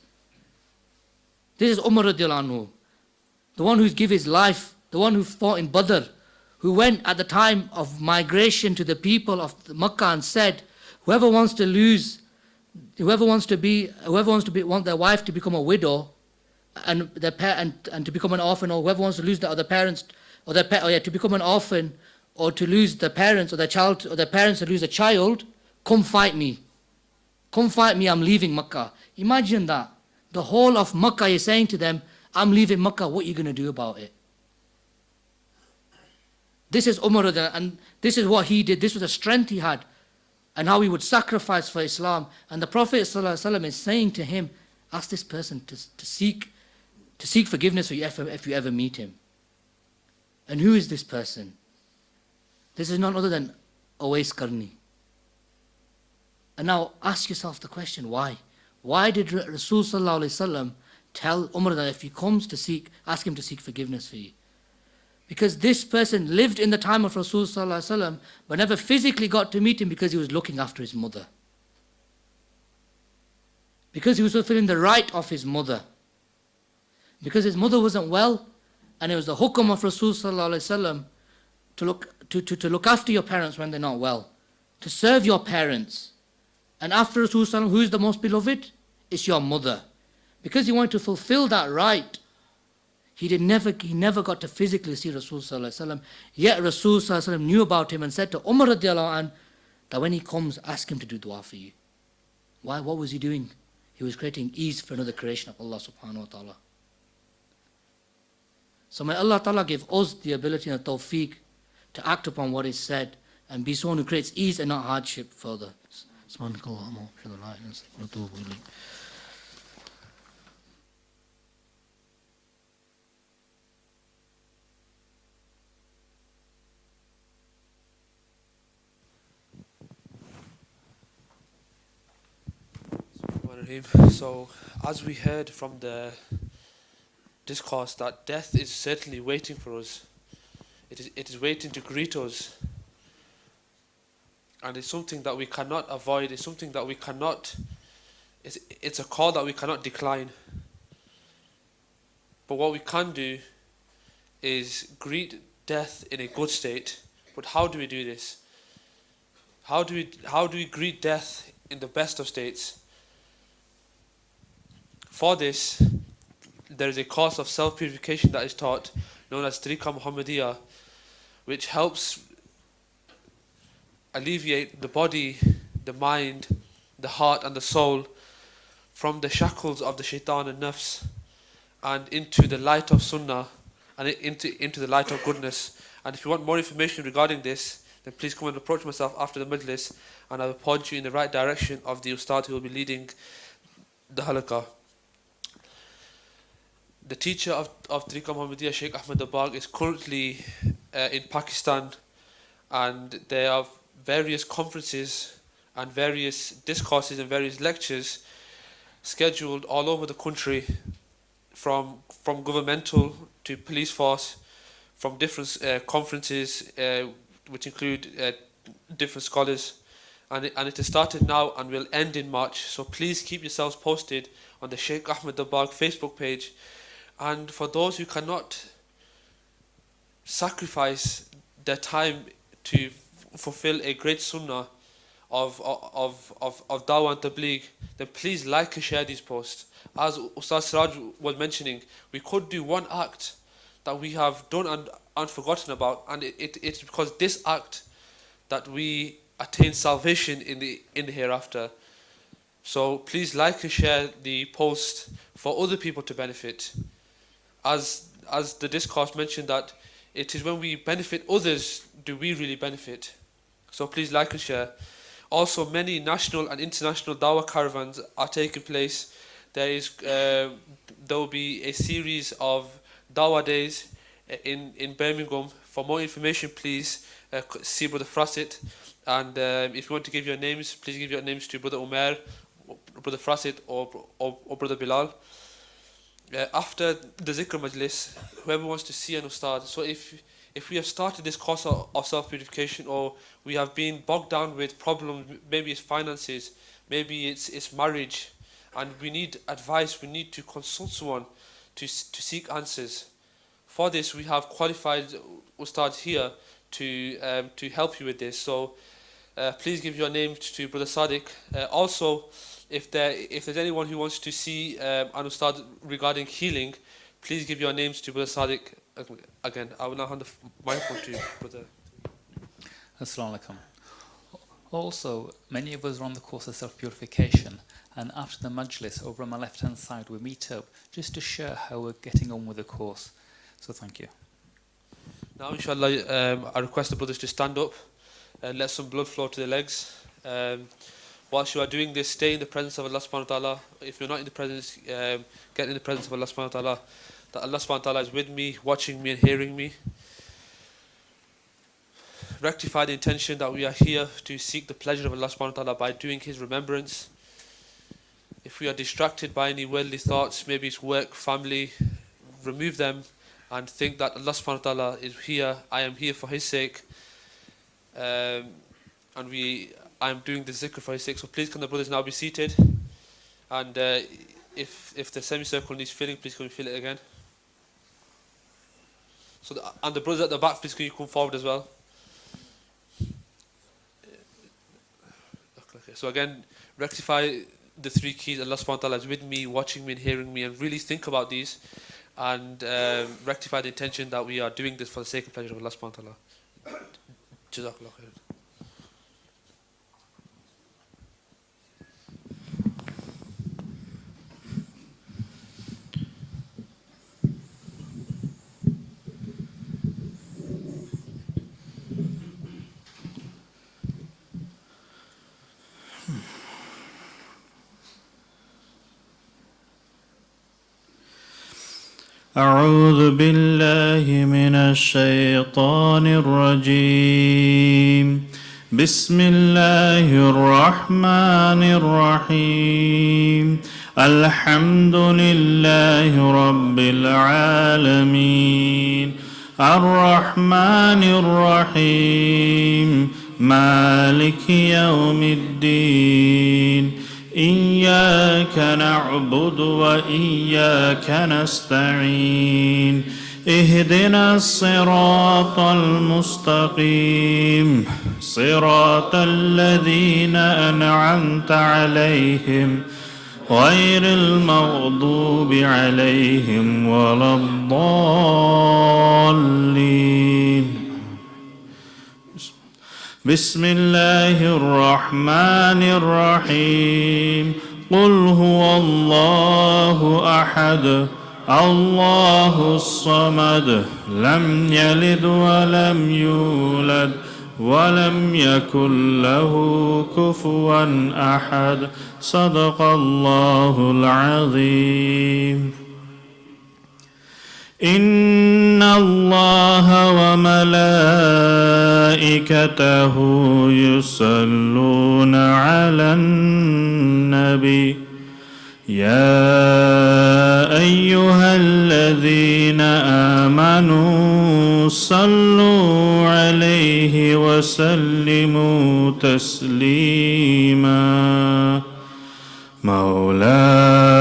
This is Umar radiallahu anhu, the one who's give his life, the one who fought in Badr, who went at the time of migration to the people of Makkah and said, whoever wants to want their wife to become a widow and to become an orphan, or whoever wants to lose their other parents, to become an orphan, or to lose their parents, or their child, or their parents to lose a child, come fight me. Come fight me, I'm leaving Makkah. Imagine that. The whole of Makkah is saying to them, I'm leaving Makkah, what are you going to do about it? This is Umar, and this is what he did. This was the strength he had, and how he would sacrifice for Islam. And the Prophet ﷺ is saying to him, ask this person to seek forgiveness for you if you ever meet him. And who is this person? This is none other than Awais Qarni. And now ask yourself the question, why? Why did Rasul Sallallahu Alaihi Wasallam tell Umar that if he comes to seek, ask him to seek forgiveness for you? Because this person lived in the time of Rasul Sallallahu Alaihi Wasallam, but never physically got to meet him because he was looking after his mother. Because he was fulfilling the right of his mother. Because his mother wasn't well, and it was the hukam of Rasul Sallallahu Alaihi Wasallam to look after your parents when they're not well, to serve your parents. And after Rasul Sallallahu Alaihi Wasallam, who is the most beloved? It's your mother. Because he wanted to fulfill that right, he never got to physically see Rasul Sallallahu Alaihi Wasallam. Yet Rasul Sallallahu Alaihi Wasallam knew about him and said to Umar radiallahu anh, that when he comes, ask him to do dua for you. Why? What was he doing? He was creating ease for another creation of Allah subhanahu wa ta'ala. So may Allah ta'ala give us the ability and the tawfiq to act upon what is said and be someone who creates ease and not hardship further. So, as we heard from the discourse, that death is certainly waiting for us. It is waiting to greet us. And it's something that we cannot avoid. It's something that we cannot, it's a call that we cannot decline. But what we can do is greet death in a good state. But how do we do this? How do we greet death in the best of states? For this, there is a course of self-purification that is taught, known as Tariqa Muhammadiyah, which helps alleviate the body, the mind, the heart and the soul from the shackles of the shaitan and nafs, and into the light of sunnah, and into the light of goodness. And if you want more information regarding this, then please come and approach myself after the majlis, and I will point you in the right direction of the ustad who will be leading the halaqah. The teacher of Tariqa Muhammadiyah, Sheikh Ahmed Abag, is currently in Pakistan, and there are various conferences and various discourses and various lectures scheduled all over the country, from governmental to police force, from different conferences which include different scholars, and it has started now and will end in March. So please keep yourselves posted on the Sheikh Ahmed Abag Facebook page. And for those who cannot sacrifice their time to fulfill a great sunnah of dawah and tabligh, then please like and share these posts. As Ustaz Siraj was mentioning, we could do one act that we have done and forgotten about, and it's because this act that we attain salvation in the hereafter. So please like and share the post for other people to benefit. As the discourse mentioned, that it is when we benefit others do we really benefit. So please like and share. Also, many national and international dawah caravans are taking place. There will be a series of dawah days in Birmingham. For more information, please see Brother Frassit. And if you want to give your names, please give your names to Brother Umair, Brother Frassit, or Brother Bilal. After the Zikr Majlis, whoever wants to see an Ustad, so if we have started this course of self-purification, or we have been bogged down with problems, maybe it's finances, maybe it's marriage, and we need advice, we need to consult someone to seek answers. For this, we have qualified Ustads here to help you with this. So please give your name to Brother Sadiq. Also, if there's anyone who wants to see an Ustad regarding healing, please give your names to Brother Sadiq. Again, I will now hand the microphone to you, Brother. Assalamu alaikum. Also, many of us are on the course of self-purification, and after the majlis over on my left-hand side we meet up just to share how we're getting on with the course. So thank you. Now, inshallah, I request the brothers to stand up and let some blood flow to their legs. Whilst you are doing this, stay in the presence of Allah subhanahu wa ta'ala. If you're not in the presence, get in the presence of Allah subhanahu wa ta'ala. That Allah subhanahu wa ta'ala is with me, watching me and hearing me. Rectify the intention that we are here to seek the pleasure of Allah subhanahu wa ta'ala by doing His remembrance. If we are distracted by any worldly thoughts, maybe it's work, family, remove them and think that Allah subhanahu wa ta'ala is here, I am here for His sake, and I am doing the zikr for His sake. So please can the brothers now be seated, and if the semicircle needs filling, please can we fill it again. So and the brothers at the back, please can you come forward as well. Okay. So again, rectify the three keys. Allah subhanahu wa ta'ala is with me, watching me and hearing me, and really think about these and rectify the intention that we are doing this for the sake and pleasure of Allah subhanahu wa ta'ala. Jazakallah khairan. أعوذ بالله من الشيطان الرجيم بسم الله الرحمن الرحيم الحمد لله رب العالمين الرحمن الرحيم مالك يوم الدين إياك نعبد وإياك نستعين اهدنا الصراط المستقيم صراط الذين أنعمت عليهم غير المغضوب عليهم ولا الضالين بسم الله الرحمن الرحيم قل هو الله أحد الله الصمد لم يلد ولم يولد ولم يكن له كفوا أحد صدق الله العظيم إن الله وملائكته يصلون على النبي يا أيها الذين آمنوا صلوا عليه وسلموا تسليما مولاي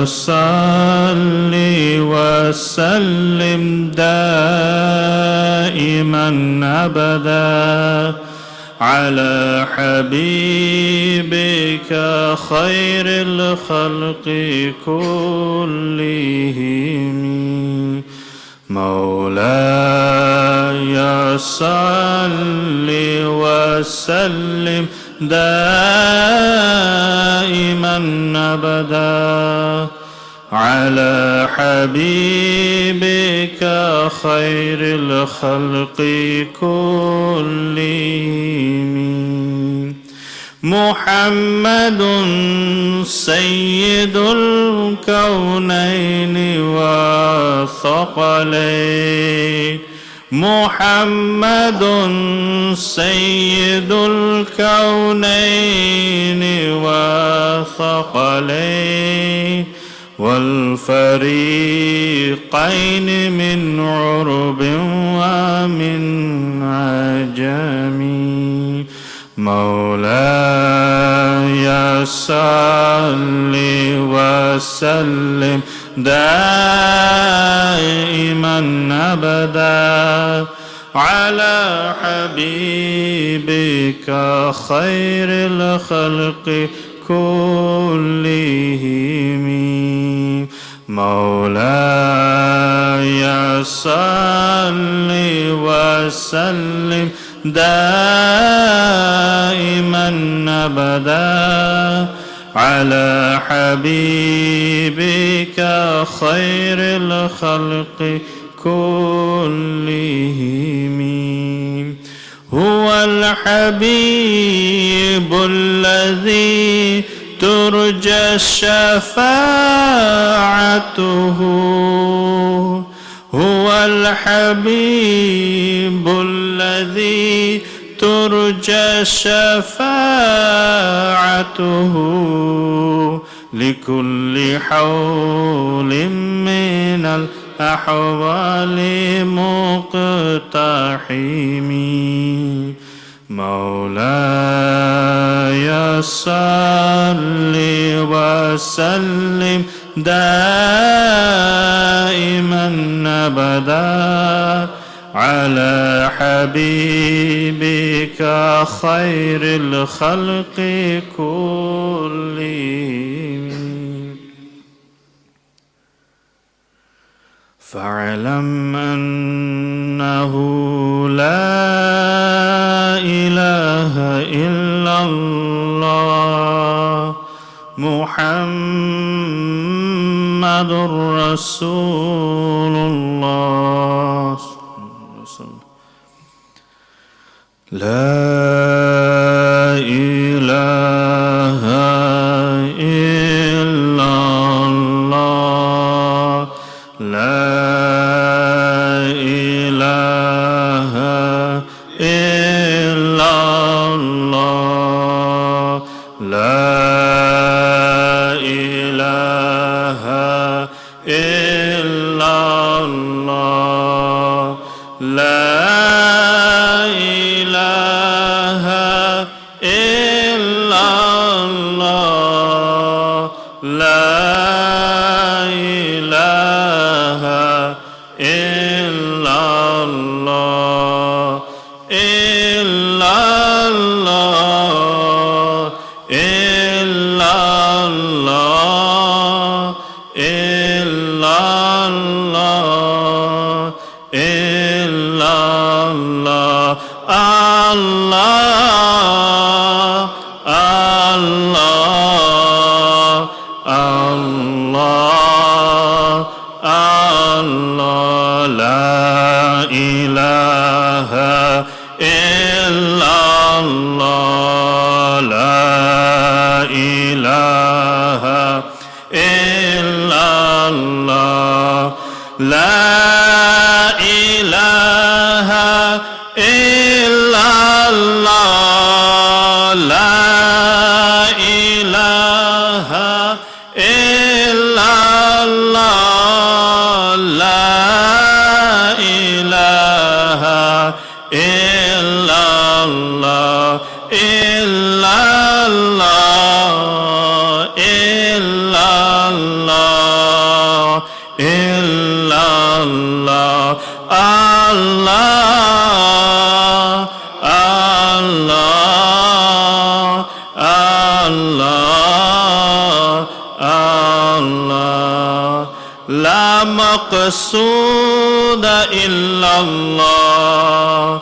صل وسلم دائما أبدا على حبيبك خير الخلق كلهم مولاي صل وسلم دائما أبدا على حبيبك خير الخلق كلهم محمد سيد الكونين والثقلين محمد سيد الكونين والثقلين والفريقين من عرب ومن عجم مولاي صل وسلم دائما أبدا على حبيبك خير الخلق كلهم مولاي صل وسلم دائما أبدا على حبيبك خير الخلق كلهم هو الحبيب الذي ترجى شفاعته هو الحبيب الذي ترجى شفاعته لكل حول من الأحوال مقتحم مولاي صل وسلم دائما أبدا على حبيبك خير الخلق كلهم فاعلم أنه لا إله إلا الله محمد رسول الله لا إله إلا الله لا إله إلا الله لا إله إلا الله لا إله إلا الله لا إله إلا الله إلا الله إلا الله إلا الله إلا الله الله الله الله الله لا إله إلا الله لا إله إلا الله لا إله إلا الله لا إله إلا الله لا إله إلا الله إلا الله إلا الله إلا الله الله الله الله الله لا مقصود إلا الله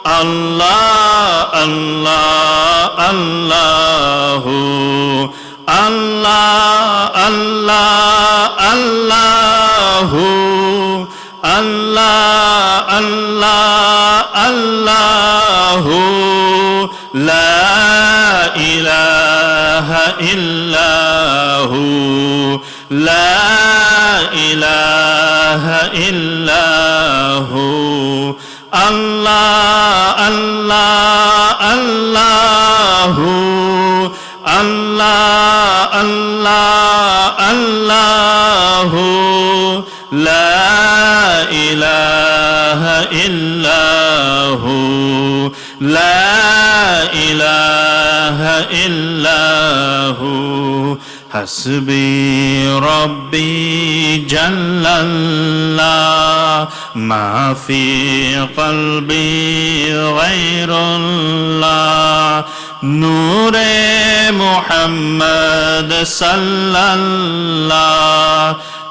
Allah, Allah, Allahu. Allah, Allah, Allahu. Allah, Allah, Allahu. La ilaha illahu. La ilaha illahu. Allah, Allah, Allahu. Allah, Allah, Allahu. La ilaha illahu. La ilaha illahu. Hasbi Rabbi Jallallah, ma fi qalbi ghayrullah. Noor-e Muhammad sallallah,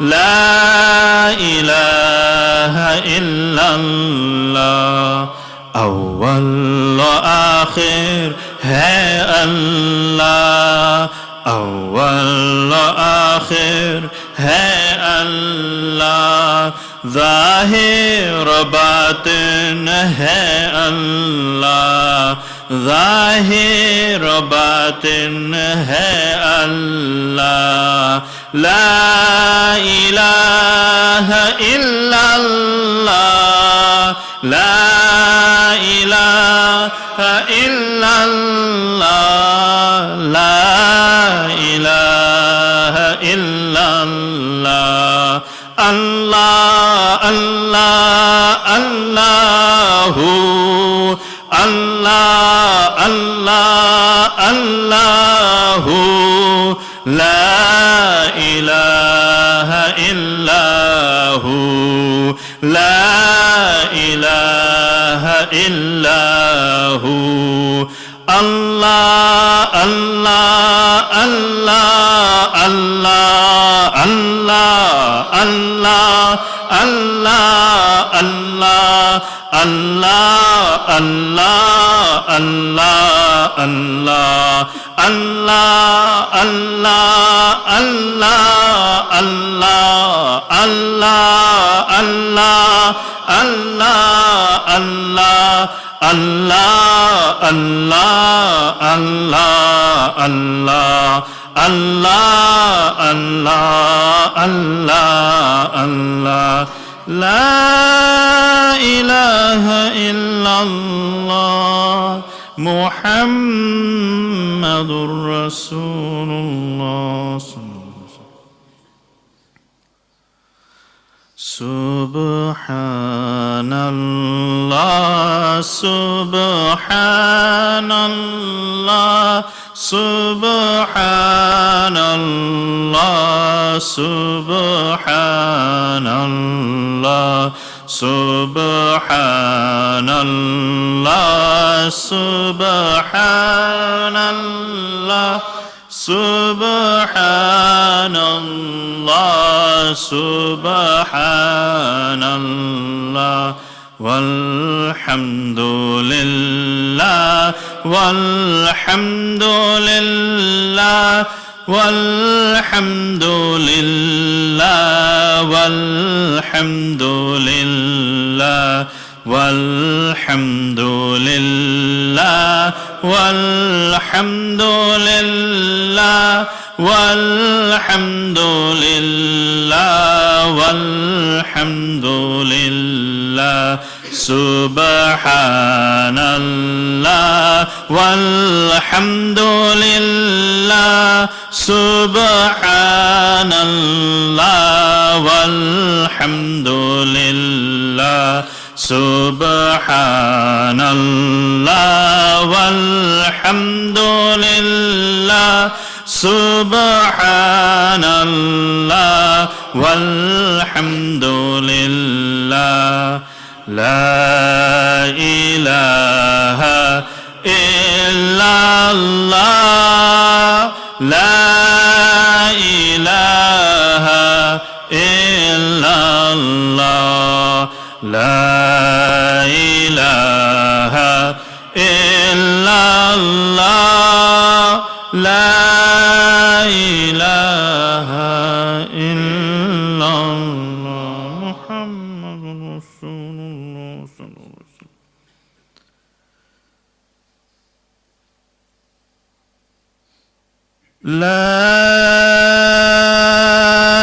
la ilaha illallah. Awwal wa akhir hai Allah, awwal wa akhir hai Allah. Zahir batin hai Allah, zahir batin hai Allah. La ilaha illallah, la ilaha illallah, la ilaha illallah. Allah, Allah, Allahu. Allah, Allah, Allahu. La ilaha illahu. La ilaha illahu. Allah, Allah, Allah, Allah, Allah, Allah, Allah, Allah, Allah, Allah, Allah, Allah, Allah, Allah, Allah, Allah, Allah, Allah, Allah, Allah. Allah, Allah, Allah, Allah, Allah, Allah, Allah, Allah. La ilaha illallah, Muhammadur Rasulullah. Subhanallah, Subhanallah, Subhanallah, Subhanallah, Subhanallah, Subhanallah. Subhanallah, Subhanallah, walhamdulillah, walhamdulillah, walhamdulillah, walhamdulillah, walhamdulillah, walhamdulillah, walhamdulillah, walhamdulillah. Subhanallah, walhamdulillah, subhanallah, walhamdulillah. Subhanallah, walhamdulillah, subhanallah, walhamdulillah. La ilaha illallah, la ilaha illallah, la ilaha الله لا إله إلا الله محمد رسول الله صلى الله عليه وسلم. لا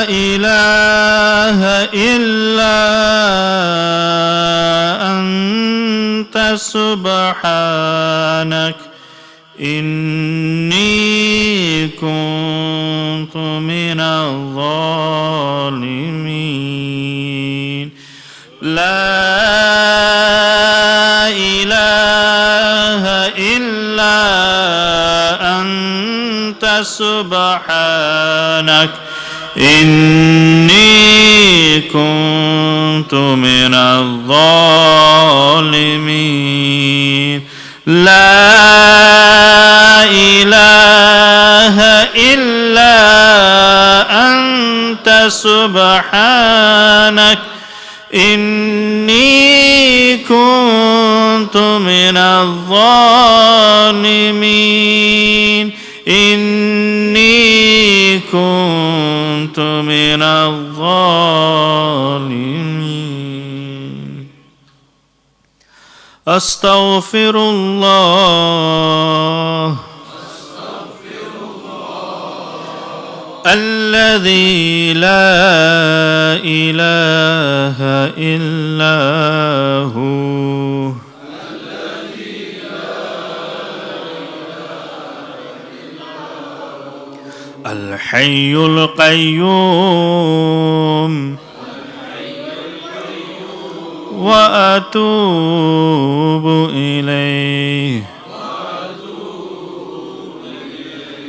إله إلا أنت سبحانك إني كنت من الظالمين. لا إله إلا أنت سبحانك إني كنت من الظالمين. لا إله إلا أنت سبحانك إني كنت من الظالمين. إني كنت من الظالمين. أستغفر الله الذي لا إله إلا هو الحي القيوم وأتوب إليه.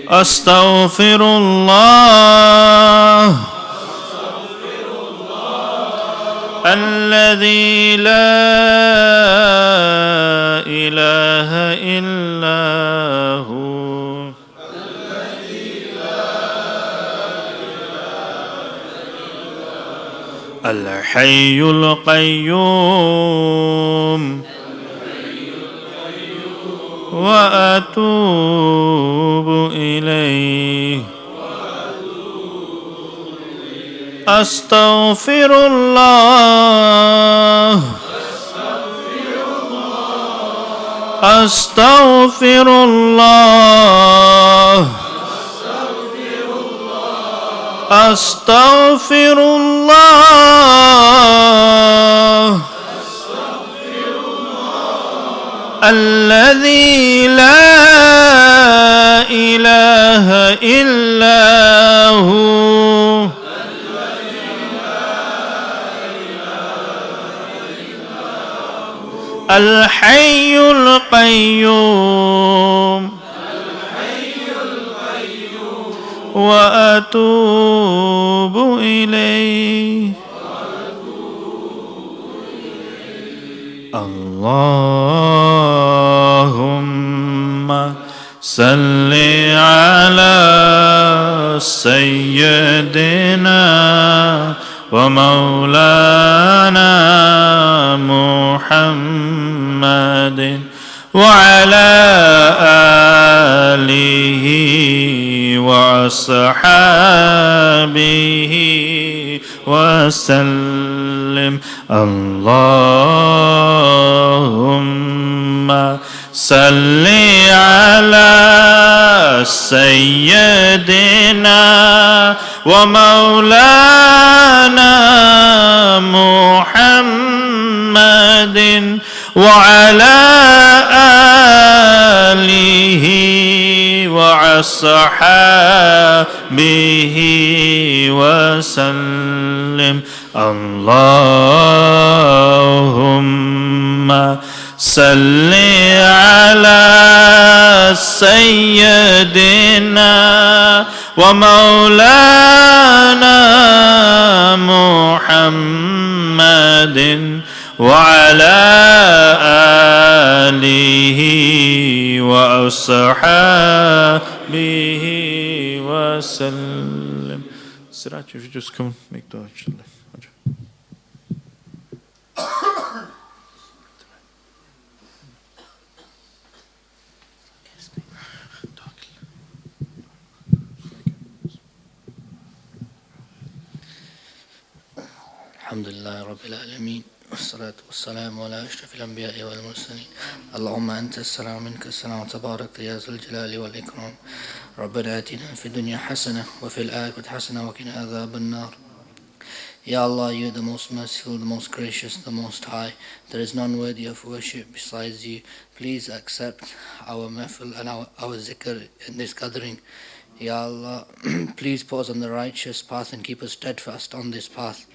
أستغفر الله الذي لا إله إلا هو الحي القيوم وأتوب إليه. أستغفر الله أستغفر الله أستغفر الله الذي لا إله إلا هو الحي القيوم وأتوب إليه. اللهم صل على سيدنا ومولانا محمد وعلى آله وأصحابه وسلم. اللهم صل على سيدنا ومولانا محمد وعلى آله وأصحابه وسلم. اللهم صل على سيدنا ومولانا محمد وعلى آله وأصحابه وسلم. Siraj, if you just come make dua, inshallah. Alhamdulillah Rabbil Alameen. والصلاة والسلام على أشرف الأنبياء والمرسلين اللهم أنت السلام منك السلام تبارك يا ذا الجلال والإكرام ربنا آتنا في الدنيا حسنة وفي الآخرة حسنة وقنا عذاب النار. Ya Allah, you are the most merciful, the most gracious, the most high. There is none worthy of worship besides you. Please accept our mehfil and our zikr in this gathering. Ya Allah, please put us on the righteous path and keep us steadfast on this path.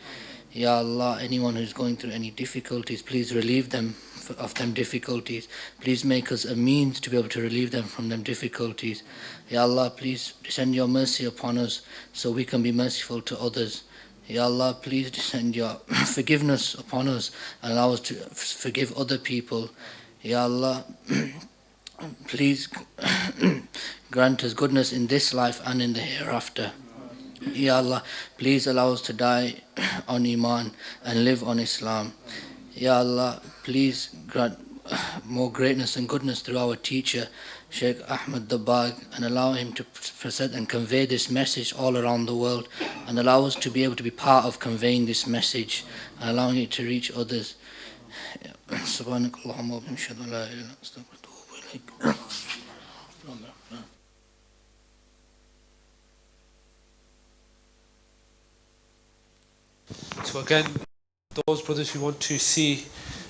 Ya Allah, anyone who's going through any difficulties, please relieve them of them difficulties. Please make us a means to be able to relieve them from them difficulties. Ya Allah, please send your mercy upon us so we can be merciful to others. Ya Allah, please send your forgiveness upon us and allow us to forgive other people. Ya Allah, please grant us goodness in this life and in the hereafter. Ya Allah, please allow us to die on Iman and live on Islam. Ya Allah, please grant more greatness and goodness through our teacher, Sheikh Ahmed Dabag, and allow him to present and convey this message all around the world, and allow us to be able to be part of conveying this message and allowing it to reach others. Subhanakallahumma wa bihamdika la ilaha illa anta astaghfiruka wa atubu ilaik. So again, those brothers who want to see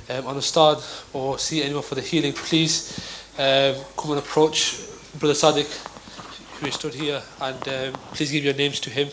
on the start or see anyone for the healing, please come and approach Brother Sadiq, who stood here, and please give your names to him.